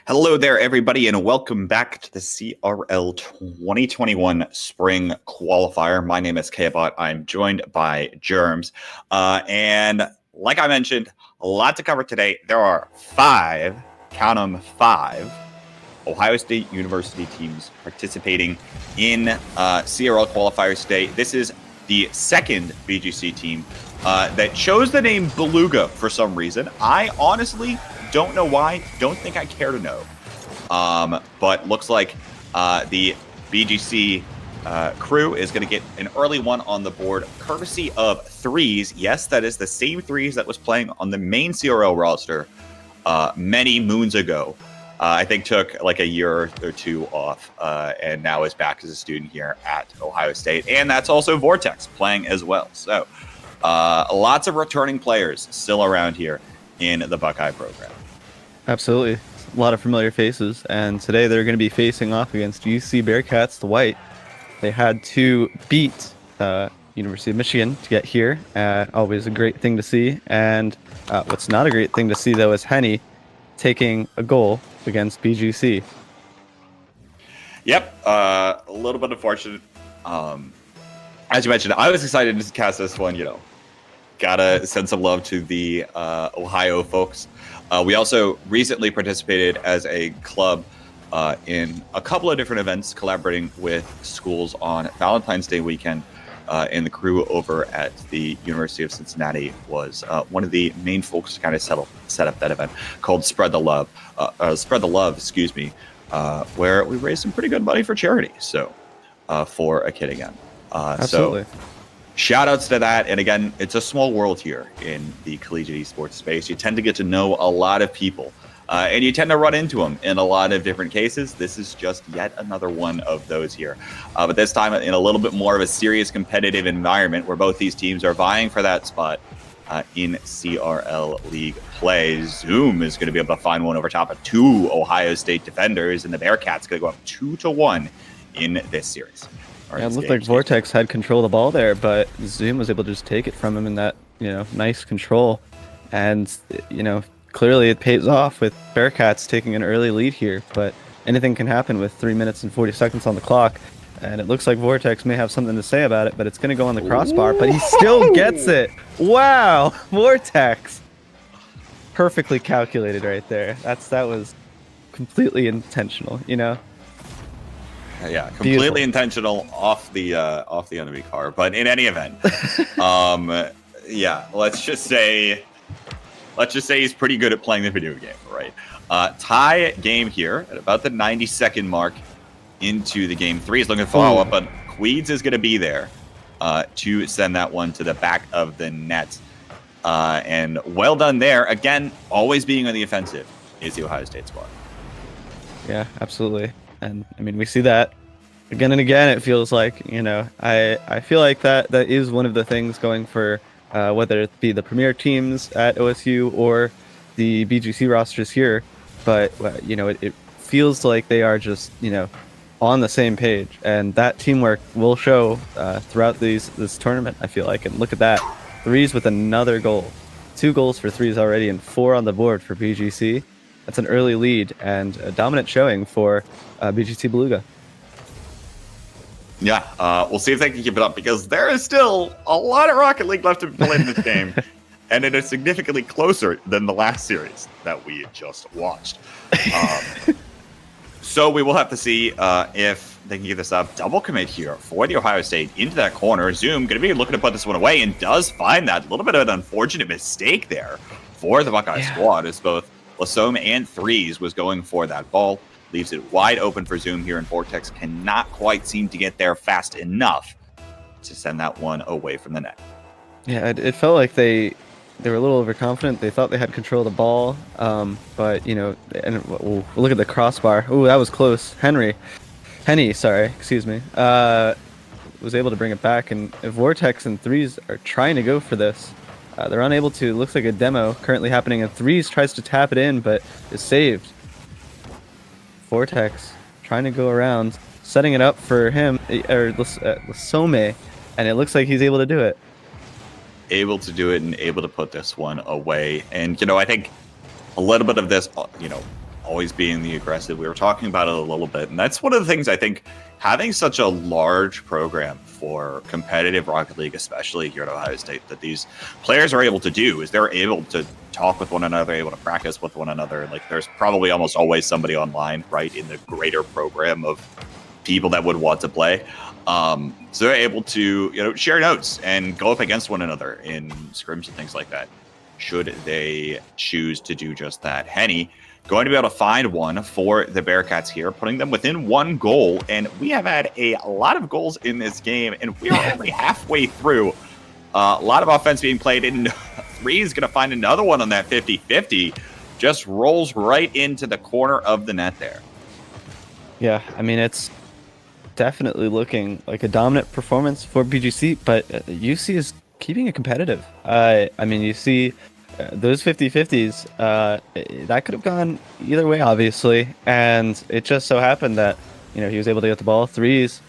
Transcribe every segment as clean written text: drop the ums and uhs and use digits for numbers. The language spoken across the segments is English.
Hello there, everybody, and welcome back to the CRL 2021 Spring Qualifier. My name is Kbot. I'm joined by Germs. And like I mentioned, a lot to cover today. There are count them, five Ohio State University teams participating in CRL Qualifiers today. This is the second BGC team that chose the name Beluga for some reason. I honestly don't know why. Don't think I care to know. But looks like the BGC crew is going to get an early one on the board, courtesy of threes. Yes, that is the same threes that was playing on the main CRL roster many moons ago. I think took like a year or two off, and now is back as a student here at Ohio State. And that's also Vortex playing as well. So lots of returning players still around here in the Buckeye program. Absolutely. A lot of familiar faces. And today they're going to be facing off against UC Bearcats, the white. They had to beat University of Michigan to get here. Always a great thing to see. And what's not a great thing to see, though, is Henny taking a goal against BGC. Yep. A little bit unfortunate. As you mentioned, I was excited to cast this one, gotta send some love to the Ohio folks. We also recently participated as a club in a couple of different events, collaborating with schools on Valentine's Day weekend. And the crew over at the University of Cincinnati was one of the main folks to kind of set up that event called Spread the Love, where we raised some pretty good money for charity. So for a kid again. Absolutely. So shout outs to that. And again, it's a small world here in the collegiate esports space. You tend to get to know a lot of people, and you tend to run into them in a lot of different cases. This is just yet another one of those here. But this time in a little bit more of a serious competitive environment where both these teams are vying for that spot in CRL League play. Zoom is going to be able to find one over top of two Ohio State defenders, and the Bearcats going to go up 2-1 in this series. Yeah, it looked like Vortex had control of the ball there, but Zoom was able to just take it from him in that, nice control. And, clearly it pays off with Bearcats taking an early lead here, but anything can happen with 3 minutes and 40 seconds on the clock. And it looks like Vortex may have something to say about it, but it's going to go on the crossbar, but he still gets it. Wow, Vortex. Perfectly calculated right there. That was completely intentional, Yeah, completely Beautiful. Intentional off the enemy car. But in any event, let's just say he's pretty good at playing the video game, right? Tie game here at about the 90-second mark into the game. 3 is looking to follow up, but Queeds is going to be there to send that one to the back of the net. And well done there. Again, always being on the offensive is the Ohio State squad. Yeah, absolutely. And I mean, we see that again and again. It feels like, I feel like that is one of the things going for whether it be the premier teams at OSU or the BGC rosters here. But, it feels like they are just, on the same page. And that teamwork will show throughout this tournament, I feel like. And look at that. Threes with another goal. 2 goals for threes already and 4 on the board for BGC. That's an early lead and a dominant showing for BGC Beluga. Yeah, we'll see if they can keep it up, because there is still a lot of Rocket League left to play in this game, and it is significantly closer than the last series that we just watched. So we will have to see if they can get this up. Double commit here for the Ohio State into that corner. Zoom going to be looking to put this one away, and does find that. Little bit of an unfortunate mistake there for the Buckeye squad, as both Lasome and Threes was going for that ball. Leaves it wide open for Zoom here, and Vortex cannot quite seem to get there fast enough to send that one away from the net. Yeah, it felt like they were a little overconfident. They thought they had control of the ball, but, and we'll look at the crossbar. Oh, that was close. Henny, excuse me, was able to bring it back, and Vortex and Threes are trying to go for this. They're unable to. Looks like a demo currently happening, and Threes tries to tap it in, but is saved. Vortex trying to go around, setting it up for him, or Lasome, and it looks like he's able to do it. Able to do it and able to put this one away. And, I think a little bit of this, always being the aggressive. We were talking about it a little bit, and that's one of the things I think having such a large program for competitive Rocket League, especially here at Ohio State, that these players are able to do is they're able to talk with one another, able to practice with one another. Like there's probably almost always somebody online, right, in the greater program of people that would want to play. So they're able to, share notes and go up against one another in scrims and things like that, should they choose to do just that. Henny going to be able to find one for the Bearcats here, putting them within 1 goal. And we have had a lot of goals in this game, and we are only halfway through. A lot of offense being played in. 3 is going to find another one on that 50-50. Just rolls right into the corner of the net there. Yeah, I mean, it's definitely looking like a dominant performance for BGC, but UC is keeping it competitive. I mean, you see those 50-50s, that could have gone either way, obviously. And it just so happened that, he was able to get the ball. 3s,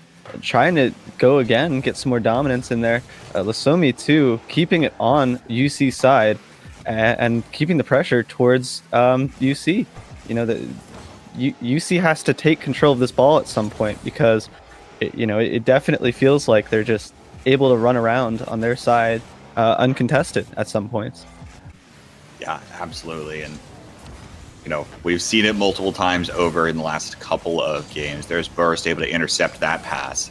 trying to go again, get some more dominance in there. Lasomi, too, keeping it on UC side and keeping the pressure towards UC. UC has to take control of this ball at some point because, it definitely feels like they're just able to run around on their side uncontested at some points. Yeah, absolutely. And, we've seen it multiple times over in the last couple of games. There's Burst able to intercept that pass.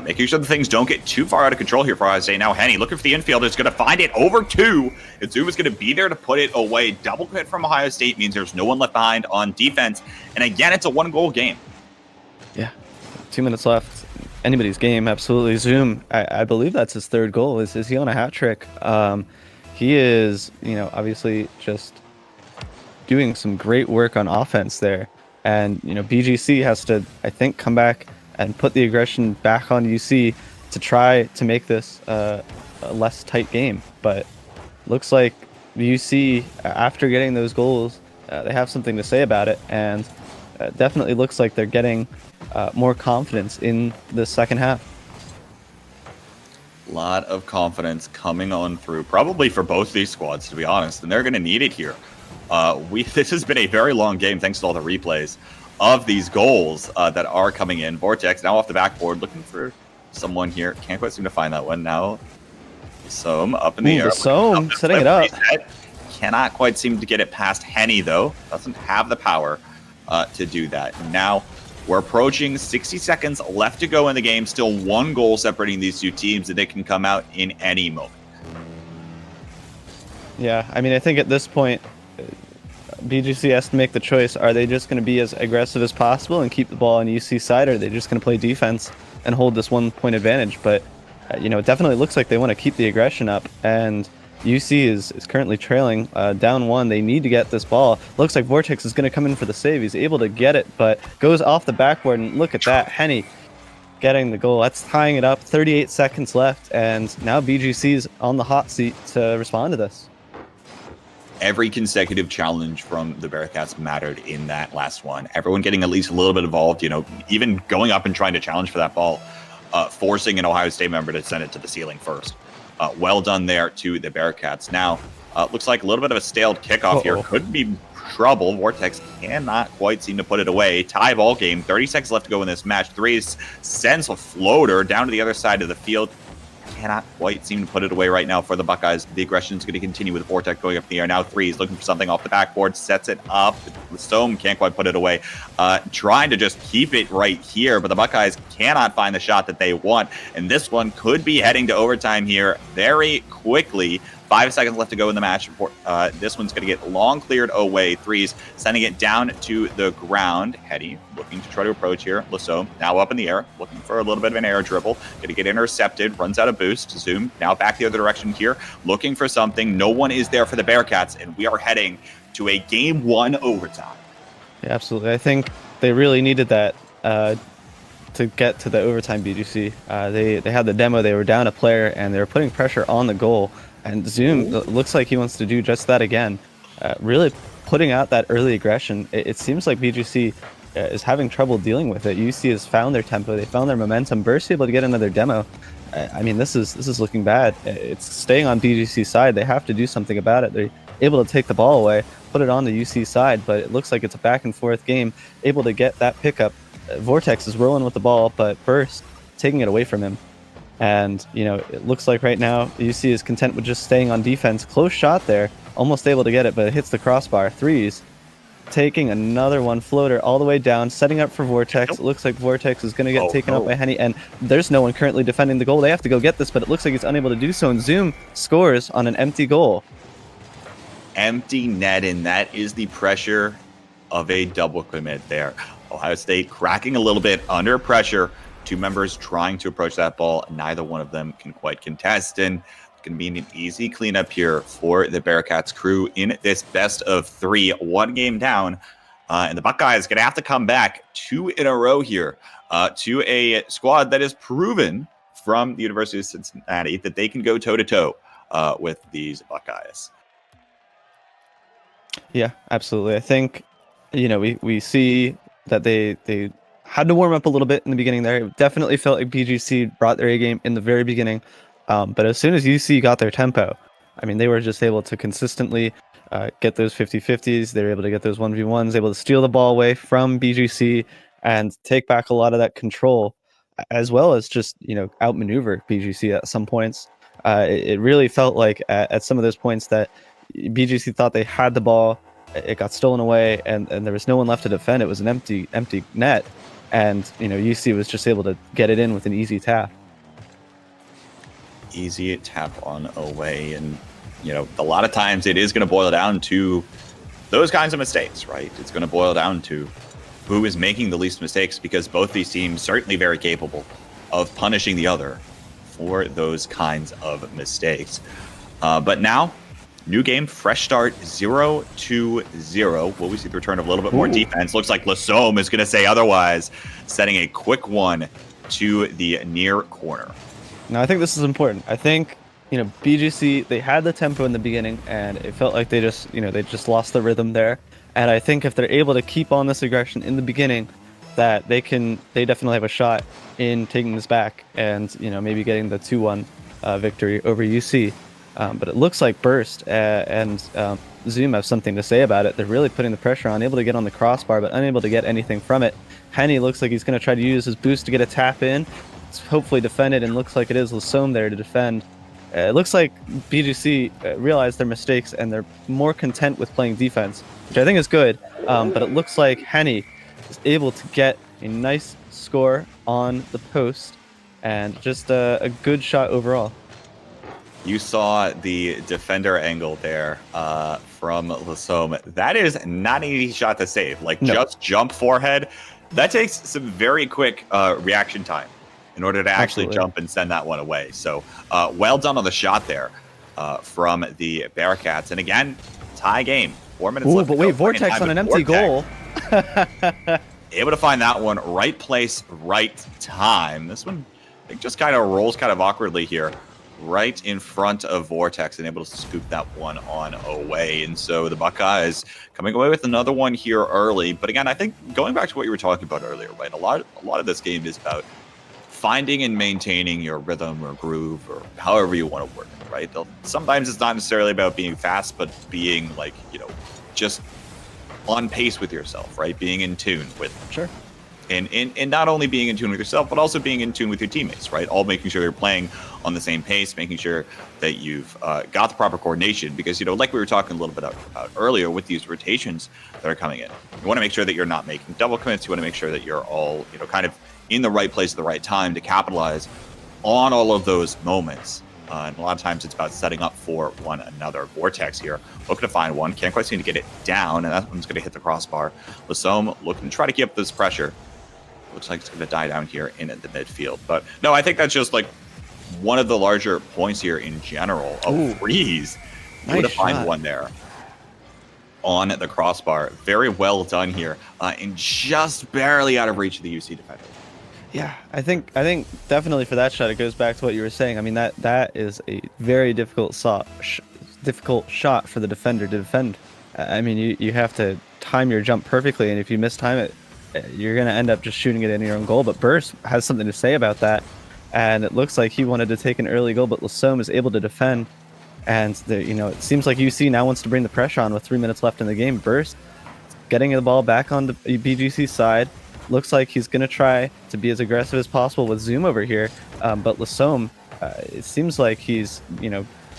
Making sure that things don't get too far out of control here for Ohio State. Now Henny looking for the infield is going to find it over 2. And Zoom is going to be there to put it away. Double hit from Ohio State means there's no one left behind on defense. And again, it's a 1-goal game. Yeah, 2 minutes left. Anybody's game, absolutely. Zoom, I believe that's his 3rd goal. Is he on a hat trick? He is, obviously just doing some great work on offense there. And, BGC has to, I think, come back and put the aggression back on UC to try to make this a less tight game. But looks like UC, after getting those goals, they have something to say about it. And definitely looks like they're getting more confidence in the second half. A lot of confidence coming on through, probably for both these squads, to be honest, and they're going to need it here. This has been a very long game, thanks to all the replays of these goals that are coming in. Vortex now off the backboard, looking for someone here. Can't quite seem to find that one now. Soam up in the air. Soam setting it up. Reset. Cannot quite seem to get it past Henny, though. Doesn't have the power to do that. Now we're approaching 60 seconds left to go in the game. Still 1 goal separating these two teams, and they can come out in any moment. Yeah, I mean, I think at this point, BGC has to make the choice. Are they just going to be as aggressive as possible and keep the ball on UC side, or are they just going to play defense and hold this 1-point advantage? But, it definitely looks like they want to keep the aggression up, and UC is currently trailing down 1. They need to get this ball. Looks like Vortex is going to come in for the save. He's able to get it, but goes off the backboard, and look at that. Henny getting the goal. That's tying it up. 38 seconds left, and now BGC's on the hot seat to respond to this. Every consecutive challenge from the Bearcats mattered in that last one. Everyone getting at least a little bit involved, even going up and trying to challenge for that ball, forcing an Ohio State member to send it to the ceiling first. Well done there to the Bearcats. Now, looks like a little bit of a staled kickoff here. Could be trouble. Vortex cannot quite seem to put it away. Tie ball game. 30 seconds left to go in this match. 3 sends a floater down to the other side of the field. Cannot quite seem to put it away right now for the Buckeyes. The aggression is going to continue with Vortex going up in the air. Now 3 is looking for something off the backboard. Sets it up. Stone can't quite put it away. Trying to just keep it right here, but the Buckeyes cannot find the shot that they want. And this one could be heading to overtime here very quickly. 5 seconds left to go in the match. This one's going to get long cleared away. 3's sending it down to the ground. Hetty looking to try to approach here. Lasso now up in the air, looking for a little bit of an air dribble. Going to get intercepted. Runs out of boost. Zoom now back the other direction here. Looking for something. No one is there for the Bearcats, and we are heading to a game 1 overtime. Yeah, absolutely. I think they really needed that to get to the overtime BGC. They had the demo. They were down a player, and they were putting pressure on the goal. And Zoom looks like he wants to do just that again. Really putting out that early aggression. It seems like BGC is having trouble dealing with it. UC has found their tempo. They found their momentum. Burst able to get another demo. I mean, this is looking bad. It's staying on BGC's side. They have to do something about it. able to take the ball away, put it on the UC side, but it looks like it's a back and forth game, able to get that pickup. Vortex is rolling with the ball, but Burst taking it away from him. And, it looks like right now UC is content with just staying on defense. Close shot there, almost able to get it, but it hits the crossbar. Threes, taking another one floater all the way down, setting up for Vortex. It looks like Vortex is going to get taken up by Henny, and there's no one currently defending the goal. They have to go get this, but it looks like he's unable to do so, and Zoom scores on an empty goal. Empty net, and that is the pressure of a double commit there. Ohio State cracking a little bit under pressure. Two members trying to approach that ball. Neither one of them can quite contest, and it can be an easy cleanup here for the Bearcats crew in this best of 3, 1 game down. And the Buckeyes going to have to come back 2 in a row here to a squad that has proven from the University of Cincinnati that they can go toe-to-toe with these Buckeyes. Yeah, absolutely. I think, we see that they had to warm up a little bit in the beginning there. It definitely felt like BGC brought their A game in the very beginning. But as soon as UC got their tempo, they were just able to consistently get those 50-50s. They were able to get those 1v1s, able to steal the ball away from BGC and take back a lot of that control, as well as just, outmaneuver BGC at some points. It really felt like at some of those points that BGC thought they had the ball, it got stolen away, and there was no one left to defend. It was an empty net, and UC was just able to get it in with an easy tap. Easy tap on away, and a lot of times it is going to boil down to those kinds of mistakes, right? It's going to boil down to who is making the least mistakes, because both these teams certainly very capable of punishing the other for those kinds of mistakes. But now, new game, fresh start, 0-0. Will we see the return of a little bit more defense? Looks like Lasome is going to say otherwise, setting a quick one to the near corner. Now, I think this is important. I think, BGC, they had the tempo in the beginning, and it felt like they just lost the rhythm there. And I think if they're able to keep on this aggression in the beginning, that they definitely have a shot in taking this back and, maybe getting the 2-1 victory over UC. But it looks like Burst and Zoom have something to say about it. They're really putting the pressure on, able to get on the crossbar, but unable to get anything from it. Henny looks like he's going to try to use his boost to get a tap in. It's hopefully defended, and looks like it is Lasome there to defend. It looks like BGC realized their mistakes, and they're more content with playing defense, which I think is good. But it looks like Henny is able to get a nice score on the post, and just a good shot overall. You saw the defender angle there from Lasome. That is not an easy shot to save. Just jump forehead. That takes some very quick reaction time in order to actually jump and send that one away. So well done on the shot there from the Bearcats. And again, tie game. 4 minutes left. But wait, Vortex on an empty goal. Able to find that one. Right place, right time. This one, I think, just kind of rolls kind of awkwardly here, right in front of Vortex, and able to scoop that one on away. And so the Buckeyes coming away with another one here early. But again, I think going back to what you were talking about earlier, right? A lot of this game is about finding and maintaining your rhythm or groove, or however you want to work it, right? Sometimes it's not necessarily about being fast, but being just on pace with yourself, right? Being in tune with them. Sure. And not only being in tune with yourself, but also being in tune with your teammates, right? All making sure you're playing on the same pace, making sure that you've got the proper coordination. Because, like we were talking a little bit about earlier with these rotations that are coming in, you want to make sure that you're not making double commits. You want to make sure that you're all, kind of in the right place at the right time to capitalize on all of those moments. And a lot of times it's about setting up for one another. Vortex here, looking to find one. Can't quite seem to get it down, and that one's going to hit the crossbar. Lasome looking to try to keep up this pressure. Looks like it's going to die down here in the midfield. But no, I think that's just one of the larger points here in general. Freeze. Nice to find one there on the crossbar. Very well done here, and just barely out of reach of the UC defender. Yeah, I think definitely for that shot, it goes back to what you were saying. That is a very difficult shot for the defender to defend. You have to time your jump perfectly, and if you mistime it, you're going to end up just shooting it in your own goal. But Burst has something to say about that, and it looks like he wanted to take an early goal, but Lasome is able to defend And it seems like UC now wants to bring the pressure on with 3 minutes left in the game. Burst getting the ball back on the BGC side. Looks like he's going to try to be as aggressive as possible with Zoom over here. But Lasome, it seems like he's,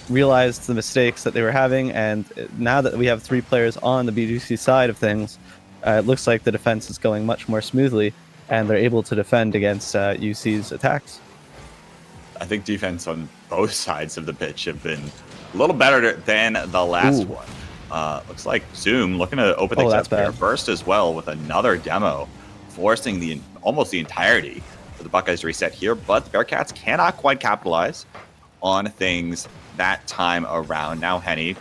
realized the mistakes that they were having. And now that we have 3 players on the BGC side of things, it looks like the defense is going much more smoothly and they're able to defend against UC's attacks. I think defense on both sides of the pitch have been a little better than the last one. Looks like Zoom looking to open things up here. Burst as well with another demo, forcing almost the entirety of the Buckeyes to reset here. But the Bearcats cannot quite capitalize on things that time around. Now Henny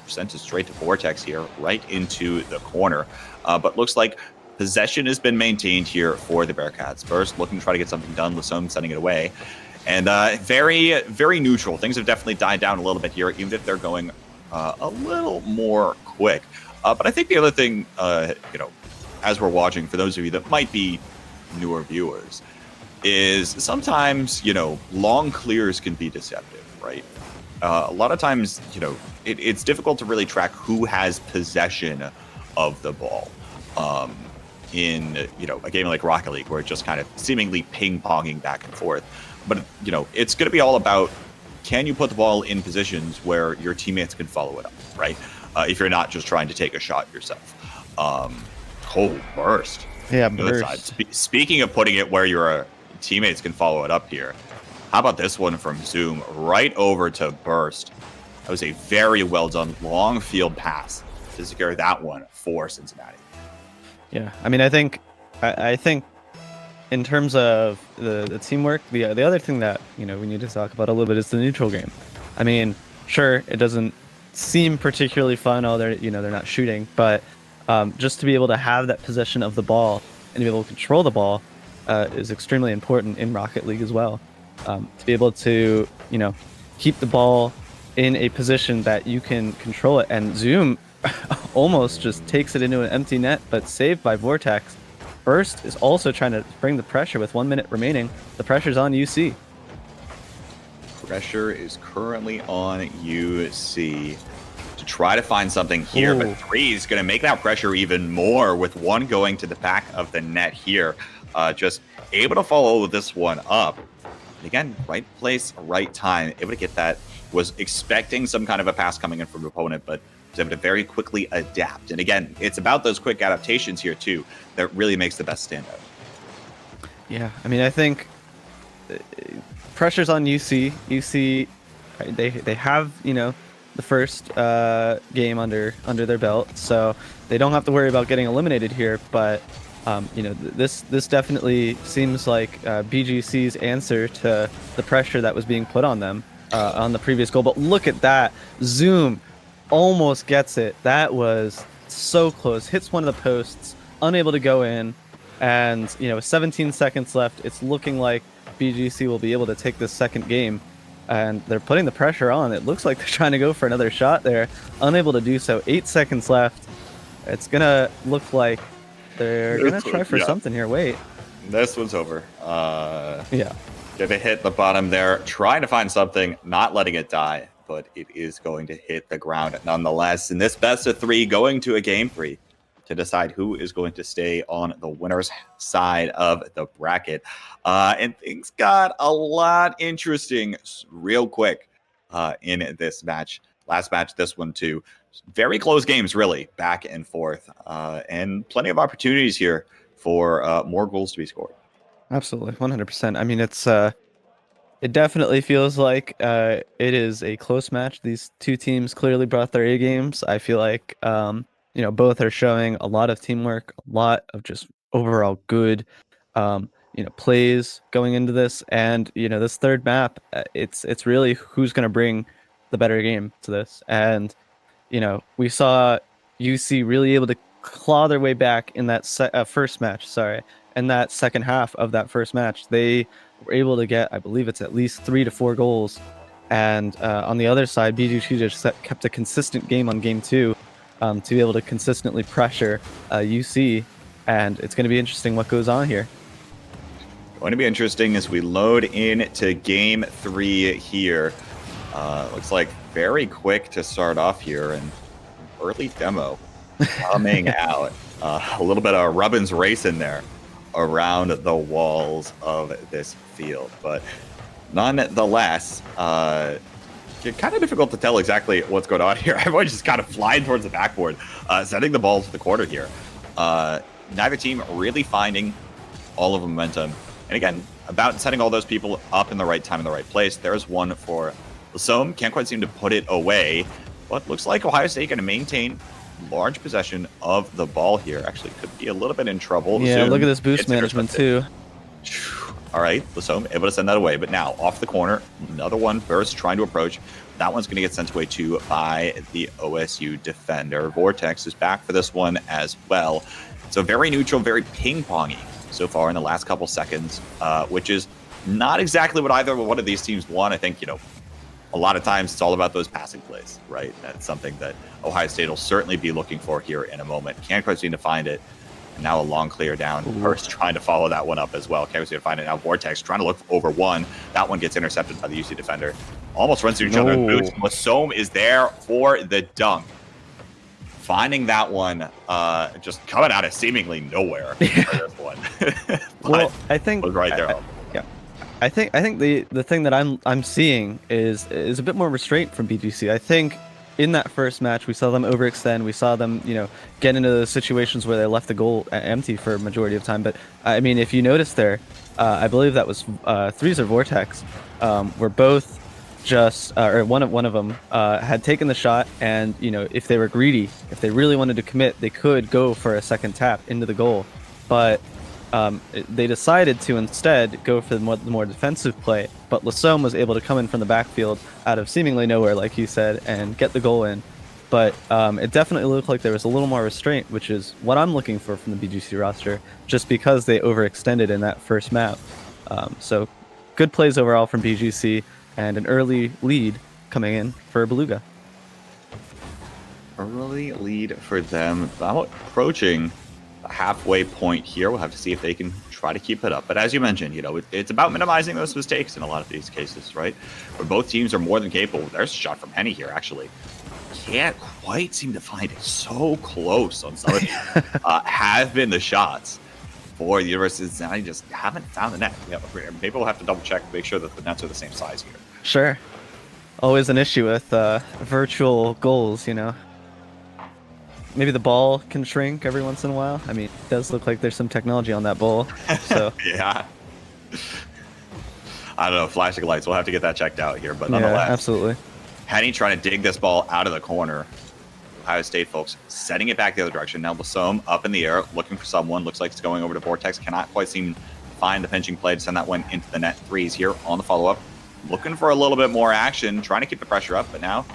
sent it straight to Vortex here, right into the corner. But looks like possession has been maintained here for the Bearcats. Burst looking to try to get something done. Lasome sending it away. And very, very neutral. Things have definitely died down a little bit here, even if they're going a little more quick. But I think the other thing, as we're watching, for those of you that might be newer viewers, is sometimes, long clears can be deceptive, right? A lot of times, it's difficult to really track who has possession of the ball in, a game like Rocket League, where it's just kind of seemingly ping-ponging back and forth. But, it's going to be all about, can you put the ball in positions where your teammates can follow it up, right? If you're not just trying to take a shot yourself. Burst. Yeah, Burst. Speaking of putting it where your teammates can follow it up here, how about this one from Zoom right over to Burst? That was a very well done long field pass to secure that one for Cincinnati. Yeah, I mean, I think in terms of the teamwork, the other thing that we need to talk about a little bit is the neutral game. I mean, sure, it doesn't seem particularly fun. They're not shooting, but just to be able to have that possession of the ball and be able to control the ball is extremely important in Rocket League as well. To be able to keep the ball in a position that you can control it, and Zoom almost just takes it into an empty net, but saved by Vortex. Burst is also trying to bring the pressure with 1 minute remaining. The pressure's on UC. Pressure is currently on UC to try to find something here, but 3 is going to make that pressure even more with 1 going to the back of the net here. Just able to follow this one up. And again, right place, right time, able to get that. Was expecting some kind of a pass coming in from the opponent, but was able to very quickly adapt. And again, it's about those quick adaptations here too that really makes the best stand out. Yeah, I mean, I think pressure's on UC. UC, they have the first game under their belt, so they don't have to worry about getting eliminated here. But this definitely seems like BGC's answer to the pressure that was being put on them on the previous goal. But look at that, Zoom almost gets it. That was so close. Hits one of the posts, unable to go in, and with 17 seconds left, it's looking like BGC will be able to take this second game, and they're putting the pressure on. It looks like they're trying to go for another shot there, unable to do so. 8 seconds left. It's gonna look like they're gonna try for something here. Wait, this one's over. Yeah, if it hit the bottom there, trying to find something, not letting it die, but it is going to hit the ground nonetheless. In this best of 3, going to a game 3 to decide who is going to stay on the winner's side of the bracket. And things got a lot interesting real quick in this match. Last match, this one too. Very close games, really, back and forth. And plenty of opportunities here for more goals to be scored. Absolutely, 100%. I mean, it definitely feels like it is a close match. These two teams clearly brought their A games. I feel like both are showing a lot of teamwork, a lot of just overall good plays going into this. And this third map, it's really who's going to bring the better game to this. And we saw UC really able to claw their way back in that first match. In that second half of that first match, they were able to get, I believe it's at least 3 to 4 goals. And on the other side, BGC just kept a consistent game on game 2 to be able to consistently pressure UC. And it's going to be interesting what goes on here. Going to be interesting as we load into game 3 here. Looks like very quick to start off here, and early demo coming out. A little bit of Rubbin's race in there around the walls of this field, but nonetheless, kind of difficult to tell exactly what's going on here. Everyone's just kind of flying towards the backboard, sending the ball to the corner here. Neither team really finding all of the momentum. And again, about setting all those people up in the right time in the right place. There's one for Lasome. Can't quite seem to put it away, but looks like Ohio State going to maintain large possession of the ball here. Actually, could be a little bit in trouble. Yeah, look at this boost management too. All right, Lasome able to send that away, but now off the corner, another one burst trying to approach. That one's going to get sent away too by the OSU defender. Vortex is back for this one as well. So very neutral, very ping-pongy so far in the last couple seconds, which is not exactly what either one of these teams want. I think, a lot of times it's all about those passing plays, right? That's something that Ohio State will certainly be looking for here in a moment. Can't quite seem to find it. And now a long clear down. First trying to follow that one up as well. Can't seem to find it. Now Vortex trying to look over one. That one gets intercepted by the UC defender. Almost runs through each other in boots. Lasome is there for the dunk. Finding that one, just coming out of seemingly nowhere for this one. Well, I think was right there. I think the thing that I'm seeing is a bit more restraint from BGC. I think in that first match we saw them overextend. We saw them, get into those situations where they left the goal empty for a majority of time. But I mean, if you notice there, I believe that was Threes or Vortex, were both just or one of them had taken the shot, and if they were greedy, if they really wanted to commit, they could go for a second tap into the goal, but they decided to instead go for the more defensive play. But Lasome was able to come in from the backfield out of seemingly nowhere, like you said, and get the goal in. But it definitely looked like there was a little more restraint, which is what I'm looking for from the BGC roster, just because they overextended in that first map. So good plays overall from BGC, and an early lead coming in for Beluga. Early lead for them. About approaching the halfway point here. We'll have to see if they can try to keep it up. But as you mentioned, it's about minimizing those mistakes in a lot of these cases, right? Where both teams are more than capable. There's a shot from Henny here, actually. Can't quite seem to find it. So close on some of these have been the shots for the University of Cincinnati. Just haven't found the net. Maybe we'll have to double check to make sure that the nets are the same size here. Sure. Always an issue with virtual goals, Maybe the ball can shrink every once in a while. I mean, it does look like there's some technology on that ball. So yeah. I don't know, flashing lights. We'll have to get that checked out here, but nonetheless. Yeah, absolutely. Henny trying to dig this ball out of the corner. Ohio State folks setting it back the other direction. Now Lasome up in the air, looking for someone. Looks like it's going over to Vortex. Cannot quite seem to find the pinching play to send that one into the net. Threes here on the follow-up. Looking for a little bit more action, trying to keep the pressure up, but now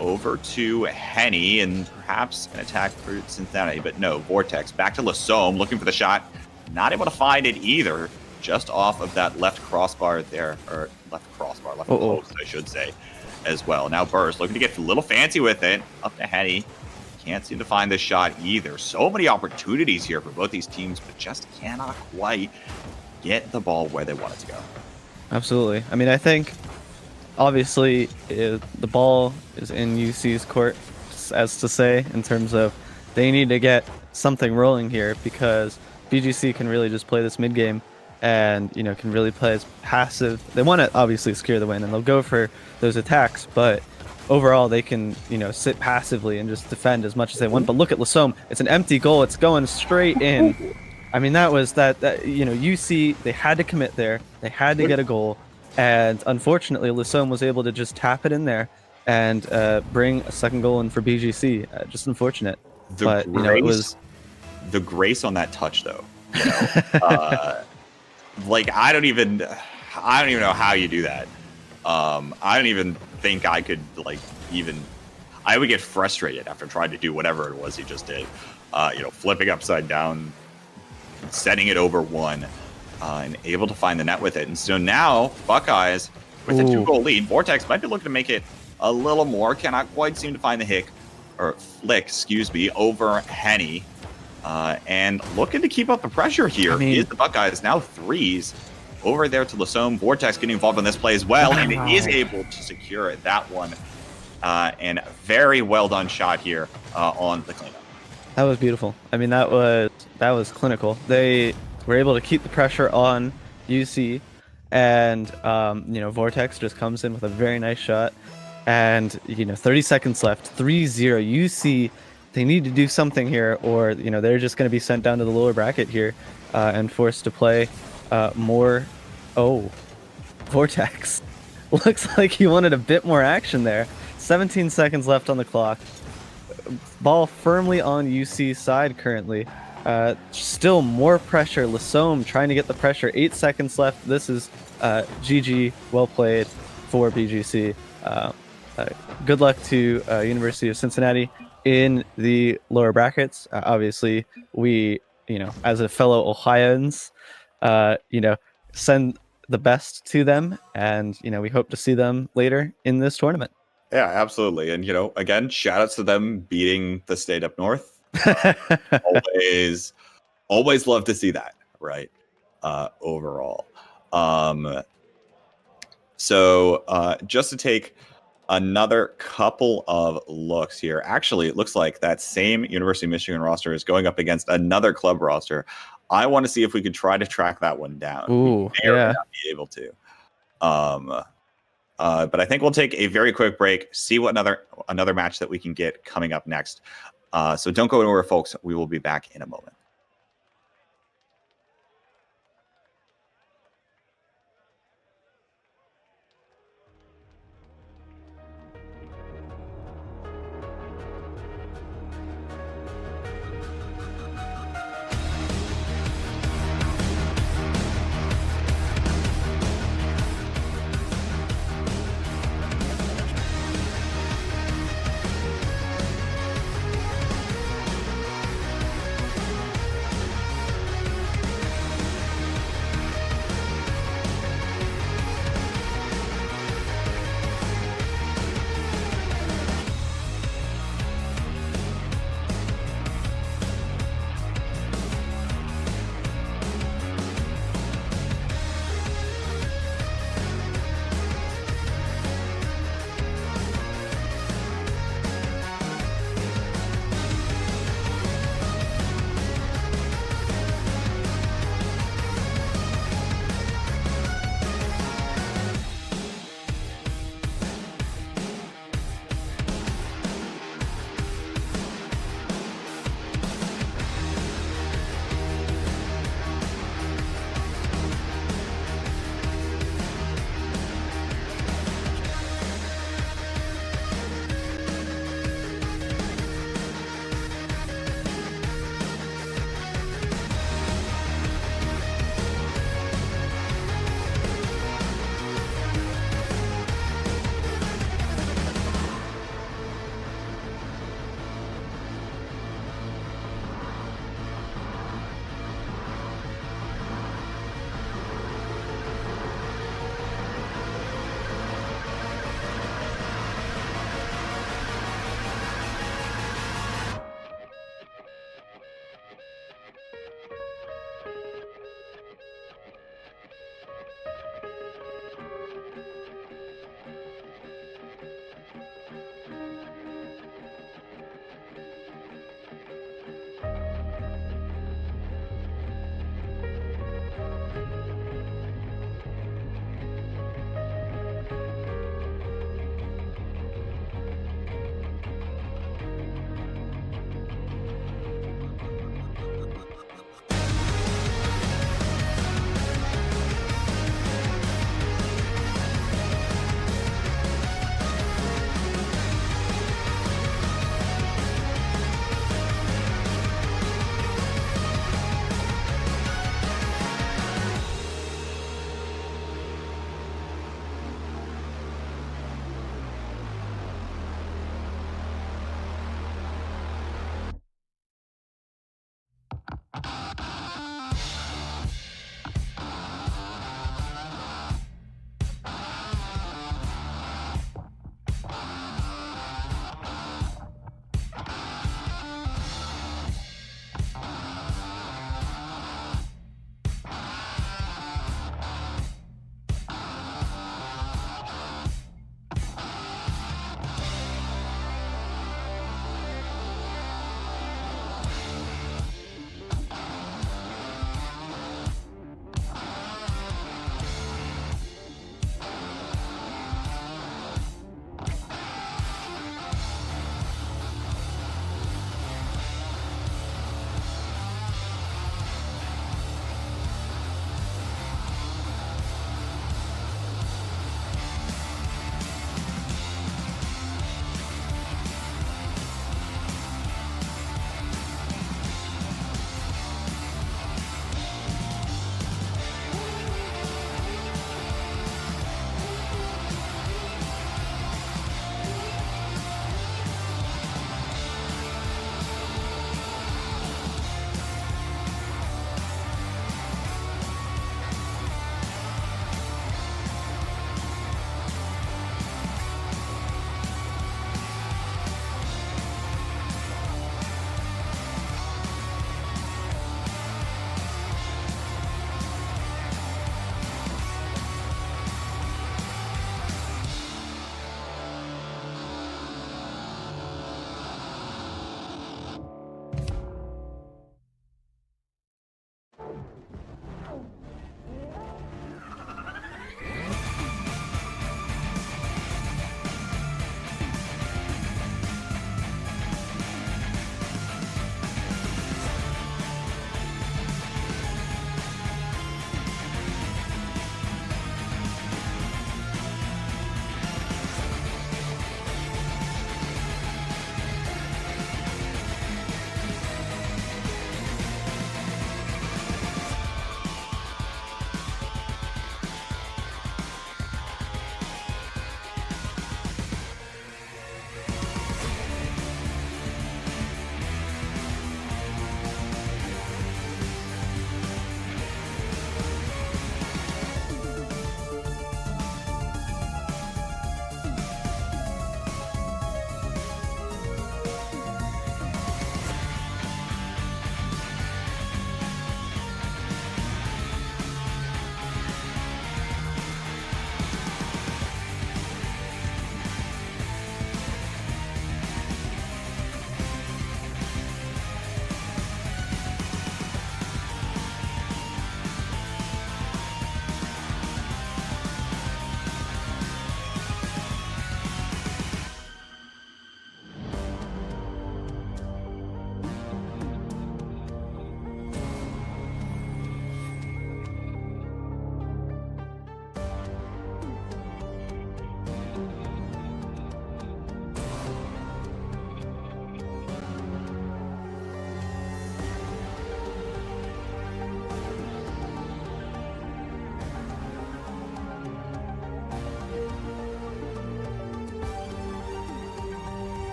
over to Henny and perhaps an attack for Cincinnati, but no, Vortex back to Lasome looking for the shot. Not able to find it either, just off of that left crossbar there, or left post, I should say, as well. Now Burst looking to get a little fancy with it, up to Henny. Can't seem to find the shot either. So many opportunities here for both these teams, but just cannot quite get the ball where they want it to go. Absolutely. I mean, I think obviously the ball is in UC's court, as to say, in terms of they need to get something rolling here, because BGC can really just play this mid game and can really play as passive. They want to obviously secure the win and they'll go for those attacks, but overall they can sit passively and just defend as much as they want. But look at Lasome, it's an empty goal, it's going straight in. I mean, that was that UC, they had to commit there, they had to get a goal, and unfortunately Lasome was able to just tap it in there and bring a second goal in for BGC. Just unfortunate. But it was the grace on that touch, though. Like I don't even know how you do that. I don't even think I could I would get frustrated after trying to do whatever it was he just did. Flipping upside down, setting it over one, and able to find the net with it. And so now Buckeyes with a 2-goal lead. Vortex might be looking to make it a little more. Cannot quite seem to find the flick, over Henny. And looking to keep up the pressure here is the Buckeyes. Now threes over there to Lasome. Vortex getting involved in this play as well, and is able to secure that one and very well done shot here on the cleanup. That was beautiful. I mean, that was clinical. They were able to keep the pressure on UC, and Vortex just comes in with a very nice shot. And 30 seconds left, 3-0. UC, they need to do something here, or they're just going to be sent down to the lower bracket here, and forced to play more. Oh, Vortex. Looks like he wanted a bit more action there. 17 seconds left on the clock. Ball firmly on UC's side currently. Still more pressure. Lasome trying to get the pressure. 8 seconds left. This is GG. Well played for BGC. Good luck to University of Cincinnati in the lower brackets. Obviously, we, as a fellow Ohioans, send the best to them, and we hope to see them later in this tournament. Yeah, absolutely. And, again, shout outs to them beating the state up north. Always love to see that, right? Overall. So just to take another couple of looks here. Actually, it looks like that same University of Michigan roster is going up against another club roster. I want to see if we could try to track that one down. Ooh, we may or may not be able to. But I think we'll take a very quick break, see what another match that we can get coming up next. So don't go anywhere, folks. We will be back in a moment.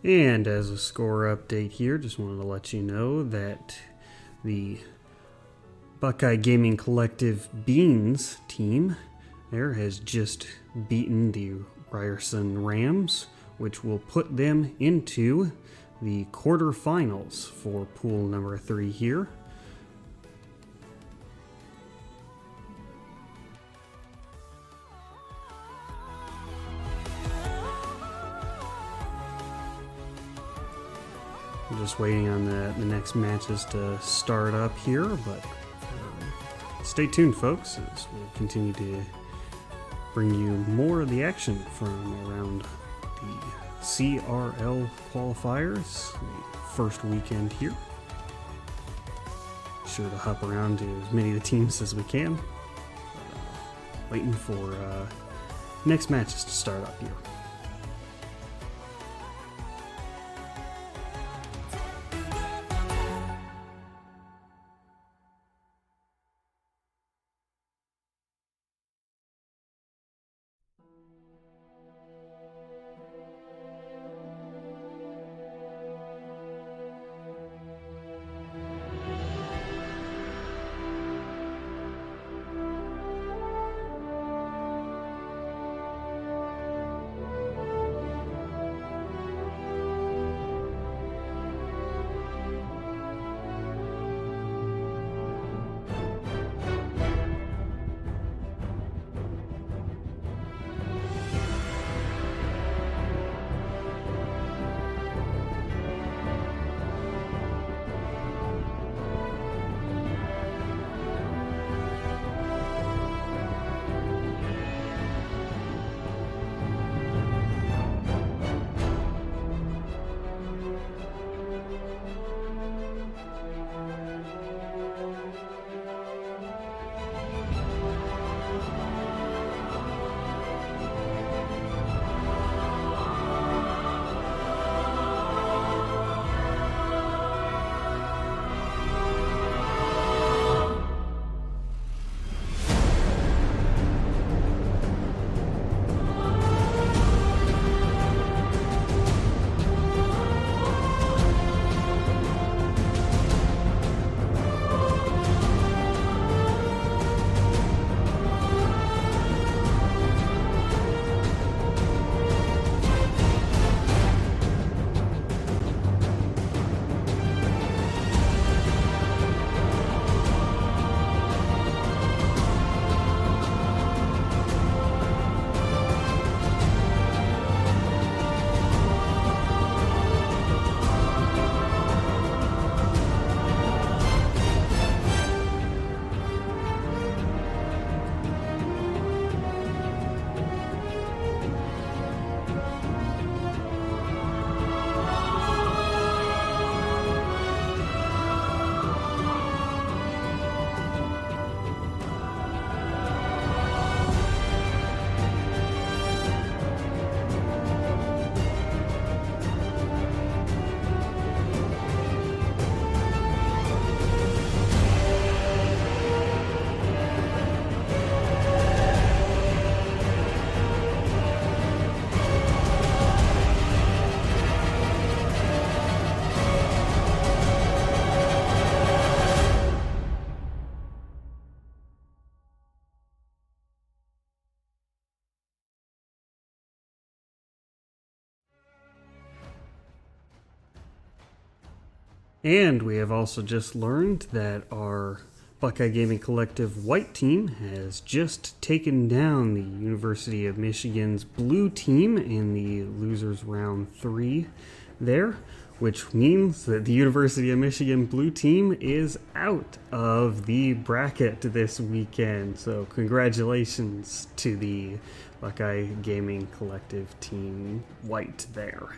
And as a score update here, just wanted to let you know that the Buckeye Gaming Collective Beans team there has just beaten the Ryerson Rams, which will put them into the quarterfinals for pool number 3 here. I'm just waiting on the next matches to start up here, but stay tuned, folks, as we'll continue to bring you more of the action from around the CRL qualifiers, the first weekend here. Sure to hop around to as many of the teams as we can. Waiting for next matches to start up here. And we have also just learned that our Buckeye Gaming Collective white team has just taken down the University of Michigan's blue team in the losers round 3 there, which means that the University of Michigan blue team is out of the bracket this weekend. So congratulations to the Buckeye Gaming Collective team white there.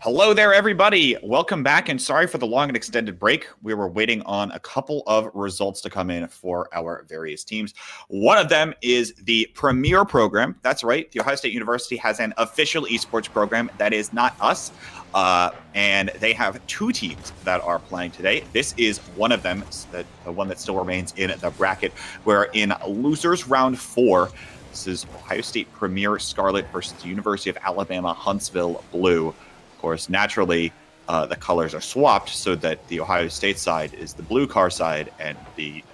Hello there, everybody. Welcome back, and sorry for the long and extended break. We were waiting on a couple of results to come in for our various teams. One of them is the Premier program. That's right. The Ohio State University has an official esports program that is not us, and they have two teams that are playing today. This is one of them, the one that still remains in the bracket. We're in losers round 4. This is Ohio State Premier Scarlet versus the University of Alabama Huntsville Blue. Of course, naturally, the colors are swapped so that the Ohio State side is the blue car side and the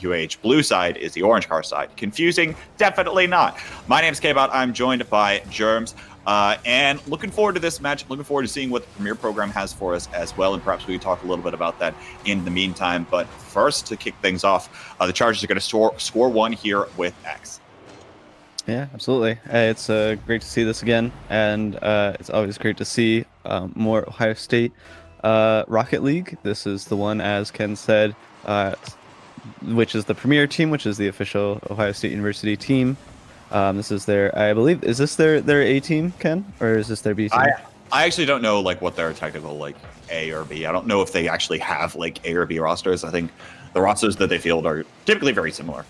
UAH blue side is the orange car side. Confusing? Definitely not. My name is K-Bot. I'm joined by Germs. And looking forward to this match. Looking forward to seeing what the Premier program has for us as well. And perhaps we can talk a little bit about that in the meantime. But first, to kick things off, the Chargers are going to score one here with X. Yeah, absolutely. It's great to see this again, and it's always great to see more Ohio State Rocket League. This is the one, as Ken said, which is the premier team, which is the official Ohio State University team. This is their, I believe, is this their A team, Ken, or is this their B team? I actually don't know what their technical A or B. I don't know if they actually have A or B rosters. I think the rosters that they field are typically very similar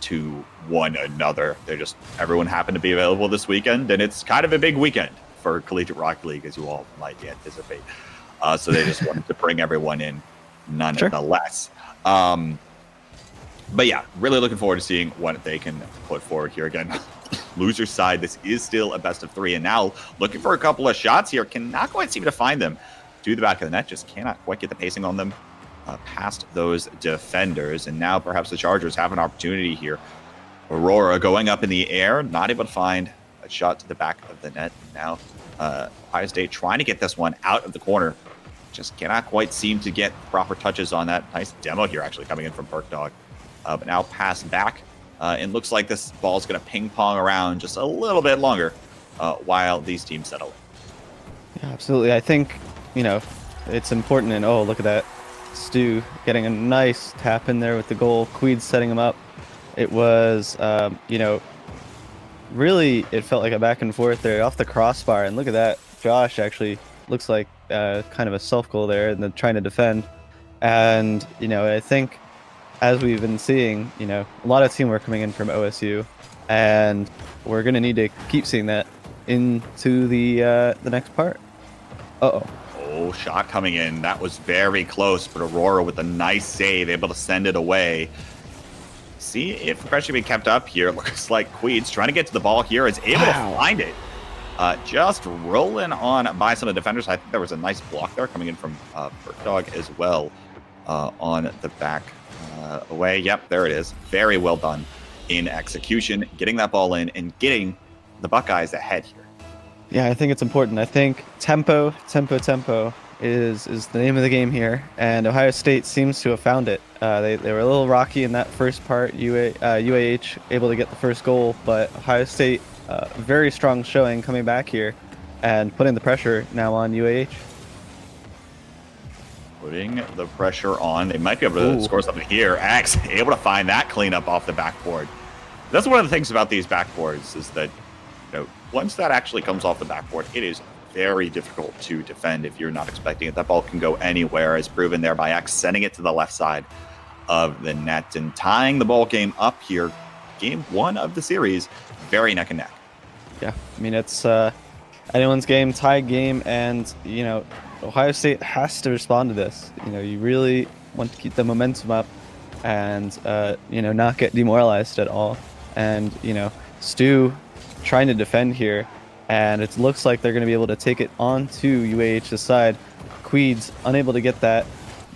to one another. They're just, everyone happened to be available this weekend, and it's kind of a big weekend for Collegiate Rocket League, as you all might anticipate. So they just wanted to bring everyone in nonetheless. Sure. But yeah, really looking forward to seeing what they can put forward here again. Loser side, this is still a best of 3, and now looking for a couple of shots here. Cannot quite seem to find them to the back of the net. Just cannot quite get the pacing on them past those defenders. And now perhaps the Chargers have an opportunity here. Aurora going up in the air, not able to find a shot to the back of the net. Now Ohio State trying to get this one out of the corner. Just cannot quite seem to get proper touches on that. Nice demo here actually coming in from Perkdog. But now pass back. It looks like this ball is going to ping pong around just a little bit longer while these teams settle in. Yeah, absolutely. I think, it's important. And oh, look at that. Stu getting a nice tap in there with the goal. Queed setting him up. It was, really, it felt like a back and forth there off the crossbar. And look at that. Josh actually looks like kind of a self-goal there and then trying to defend. And, I think as we've been seeing, a lot of teamwork coming in from OSU. And we're going to need to keep seeing that into the next part. Uh-oh. Oh, shot coming in. That was very close, but Aurora with a nice save, able to send it away. See if pressure can be kept up here. Looks like Queed's trying to get to the ball here. Is able to find it. Just rolling on by some of the defenders. I think there was a nice block there coming in from Perkdog as well on the back away. Yep, there it is. Very well done in execution. Getting that ball in and getting the Buckeyes ahead here. Yeah, I think it's important. I think tempo is the name of the game here, and Ohio State seems to have found it. They were a little rocky in that first part. UAH able to get the first goal, but Ohio State very strong showing coming back here and putting the pressure now on UAH. Putting the pressure on. They might be able to score something here. X able to find that cleanup off the backboard. That's one of the things about these backboards is that, once that actually comes off the backboard, it is very difficult to defend if you're not expecting it. That ball can go anywhere, as proven there by X, sending it to the left side of the net and tying the ball game up here. Game 1 of the series, very neck and neck. Yeah, I mean, it's anyone's game, tied game, and, Ohio State has to respond to this. You really want to keep the momentum up and, not get demoralized at all. And, Stu trying to defend here, and it looks like they're going to be able to take it onto UAH's side. Queed's unable to get that.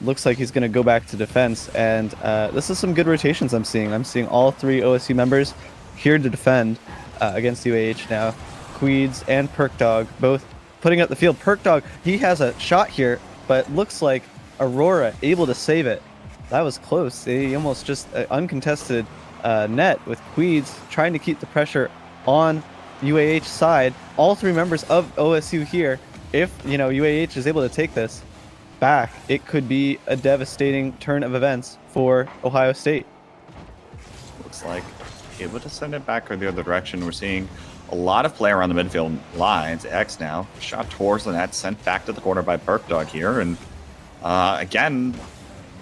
Looks like he's going to go back to defense, and this is some good rotations I'm seeing. I'm seeing all 3 OSU members here to defend against UAH now. Queeds and Perkdog both putting up the field. Perkdog, he has a shot here, but looks like Aurora able to save it. That was close. He almost just uncontested net with Queeds trying to keep the pressure on UAH side. All 3 members of OSU here. If UAH is able to take this back, it could be a devastating turn of events for Ohio State. Looks like able to send it back or the other direction. We're seeing a lot of play around the midfield lines. X now shot towards the net, sent back to the corner by Dog here. And again,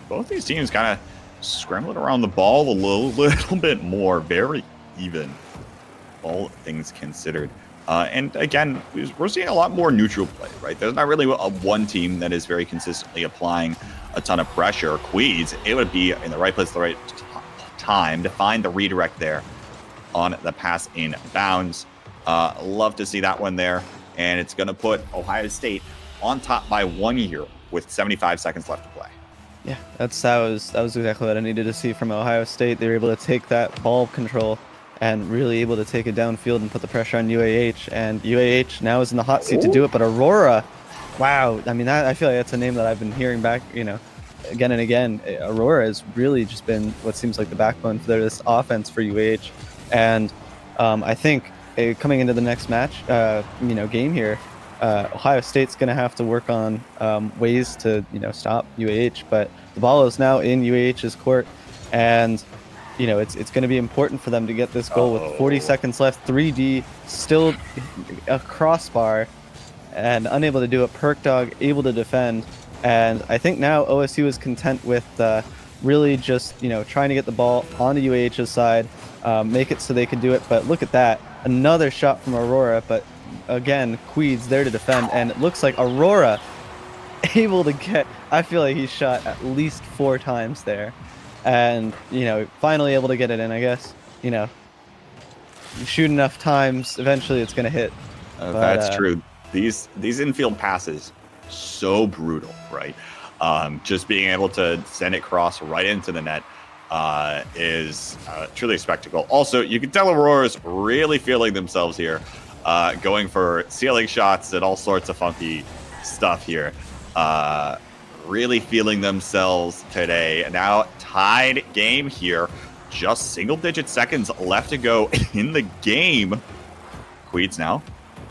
both these teams kind of scrambling around the ball a little bit more. Very even, all things considered. And again, we're seeing a lot more neutral play, right? There's not really one team that is very consistently applying a ton of pressure. Queeds, it would be in the right place at the right time to find the redirect there on the pass in bounds. Love to see that one there. And it's going to put Ohio State on top by 1 year with 75 seconds left to play. Yeah, that was exactly what I needed to see from Ohio State. They were able to take that ball control and really able to take it downfield and put the pressure on UAH. And UAH now is in the hot seat to do it. But Aurora, wow. I mean, I feel like that's a name that I've been hearing back, again and again. Aurora has really just been what seems like the backbone for this offense for UAH. And I think coming into the next match, game here, Ohio State's going to have to work on ways to, stop UAH. But the ball is now in UAH's court. And it's going to be important for them to get this goal with 40 seconds left. 3D still a crossbar and unable to do it. Dog able to defend. And I think now OSU is content with really just, trying to get the ball onto UAH's side, make it so they can do it. But look at that. Another shot from Aurora. But again, Queeds there to defend. And it looks like Aurora able to get, I feel like he shot at least 4 times there. And, finally able to get it in, I guess. You shoot enough times, eventually it's going to hit. That's true. These infield passes, so brutal, right? Just being able to send it cross right into the net is truly a spectacle. Also, you can tell Aurora's really feeling themselves here, going for ceiling shots and all sorts of funky stuff here. Really feeling themselves today. Now tied game here, just single-digit seconds left to go in the game. Queeds now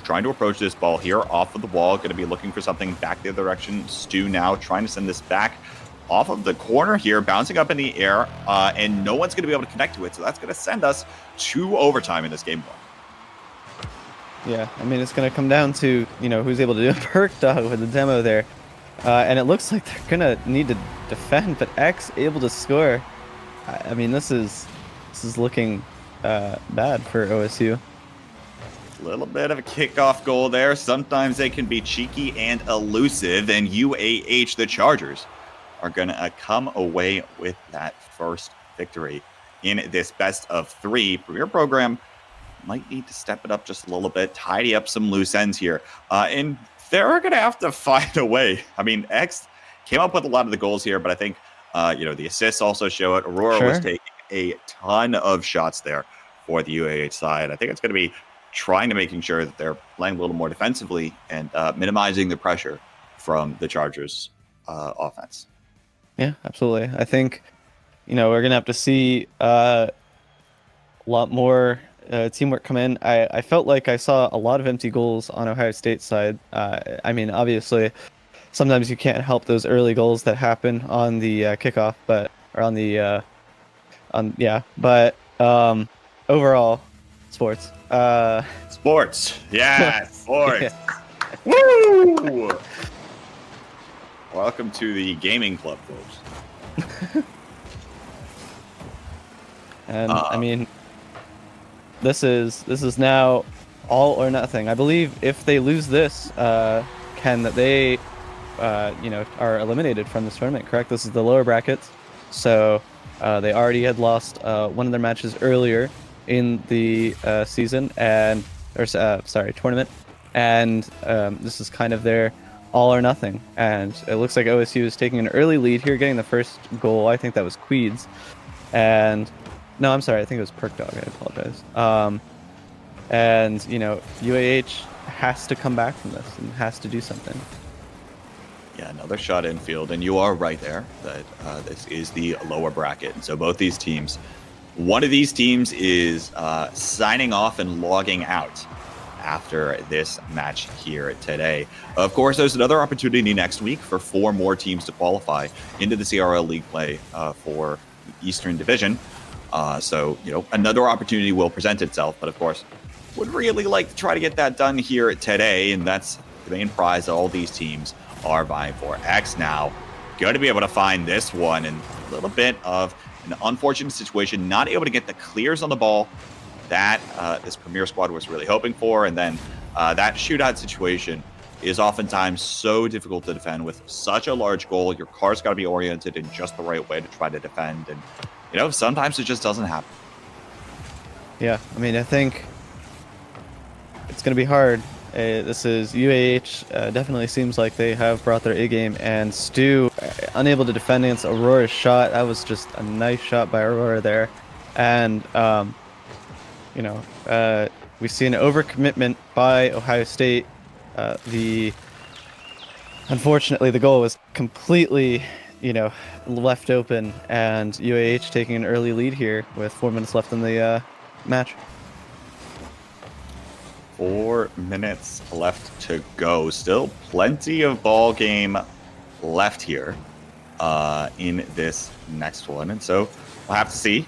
trying to approach this ball here off of the wall, going to be looking for something back the other direction. Stu now trying to send this back off of the corner here, bouncing up in the air, and no one's going to be able to connect to it, so that's going to send us to overtime in this game. Yeah, I mean, it's going to come down to, who's able to do it. Dog with the demo there. And it looks like they're going to need to defend, but X able to score. I mean, this is looking bad for OSU. A little bit of a kickoff goal there. Sometimes they can be cheeky and elusive, and UAH, the Chargers, are going to come away with that first victory in this best of 3 premier program. Might need to step it up just a little bit, tidy up some loose ends here. And they're going to have to find a way. I mean, X came up with a lot of the goals here, but I think, the assists also show it. Aurora was taking a ton of shots there for the UAH side. I think it's going to be trying to making sure that they're playing a little more defensively and minimizing the pressure from the Chargers offense. Yeah, absolutely. I think, we're going to have to see a lot more teamwork come in. I felt like I saw a lot of empty goals on Ohio State's side. I mean, obviously, sometimes you can't help those early goals that happen on the kickoff, but overall, sports. Sports, yeah, sports. Yeah. Woo! Welcome to the gaming club, folks. And I mean, this is now all or nothing. I believe if they lose this, Ken, that they, are eliminated from this tournament. Correct? This is the lower brackets, so they already had lost one of their matches earlier in the season tournament, and this is kind of their all or nothing. And it looks like OSU is taking an early lead here, getting the first goal. I think that was Queeds, and no, I'm sorry, I think it was Dog. I apologize. And UAH has to come back from this and has to do something. Yeah, another shot infield, and you are right there that this is the lower bracket. And so both these teams, one of these teams is signing off and logging out after this match here today. Of course, there's another opportunity next week for 4 more teams to qualify into the CRL League play for the Eastern Division. So, another opportunity will present itself. But of course, would really like to try to get that done here today, and that's the main prize that all these teams are vying for. X now going to be able to find this one, and a little bit of an unfortunate situation, not able to get the clears on the ball that this Premier squad was really hoping for, and then that shootout situation is oftentimes so difficult to defend with such a large goal. Your car's got to be oriented in just the right way to try to defend, and sometimes it just doesn't happen. Yeah, I mean, I think it's going to be hard. This is UAH. Definitely seems like they have brought their A game, and Stu unable to defend against Aurora's shot. That was just a nice shot by Aurora there, and we see an overcommitment by Ohio State. Unfortunately, the goal was completely, left open, and UAH taking an early lead here with 4 minutes left in the match. 4 minutes left to go. Still plenty of ball game left here in this next one, and so we'll have to see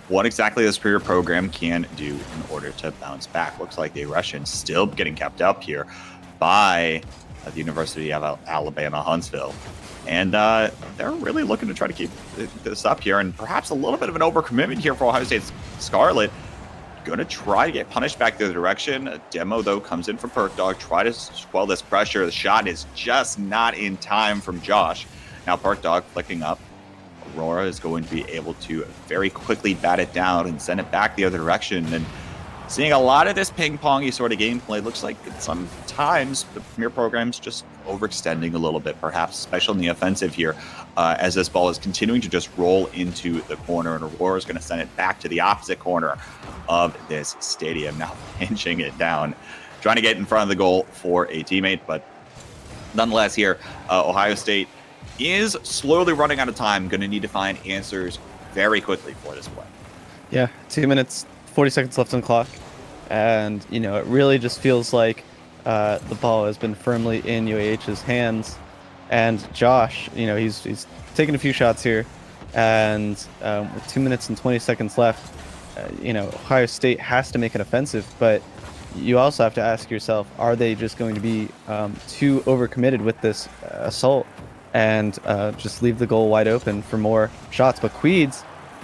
what exactly this Superior program can do in order to bounce back. Looks like the aggression still getting kept up here by the University of Alabama Huntsville. And they're really looking to try to keep this up here, and perhaps a little bit of an overcommitment here for Ohio State's Scarlet. Going to try to get punished back the other direction. A demo, though, comes in from Perk Dog. Try to quell this pressure. The shot is just not in time from Josh. Now Perk Dog flicking up. Aurora is going to be able to very quickly bat it down and send it back the other direction. And seeing a lot of this ping-pongy sort of gameplay, looks like sometimes the Premier program's just overextending a little bit, perhaps, especially in the offensive here, as this ball is continuing to just roll into the corner, and Aurora is going to send it back to the opposite corner of this stadium. Now pinching it down, trying to get in front of the goal for a teammate, but nonetheless here, Ohio State is slowly running out of time. Going to need to find answers very quickly for this play. Yeah, 2 minutes, 40 seconds left on the clock. And, it really just feels like the ball has been firmly in UAH's hands. And Josh, he's taken a few shots here. And with 2 minutes and 20 seconds left, Ohio State has to make it offensive. But you also have to ask yourself, are they just going to be too overcommitted with this assault and just leave the goal wide open for more shots? But Queeds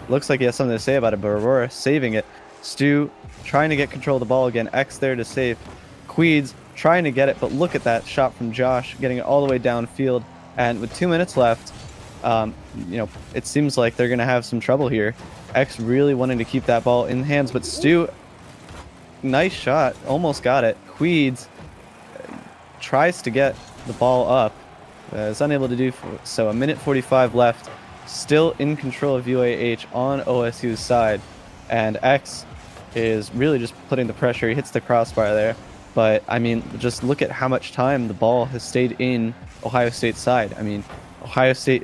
looks like he has something to say about it, but Aurora saving it. Stu trying to get control of the ball again. X there to save. Queeds trying to get it, but look at that shot from Josh, getting it all the way downfield. And with 2 minutes left, it seems like they're going to have some trouble here. X really wanting to keep that ball in hands, but Stu, nice shot, almost got it. Queeds tries to get the ball up. Is unable to do so. 1:45 left. Still in control of UAH on OSU's side. And X is really just putting the pressure. He hits the crossbar there. But, I mean, just look at how much time the ball has stayed in Ohio State's side. I mean, Ohio State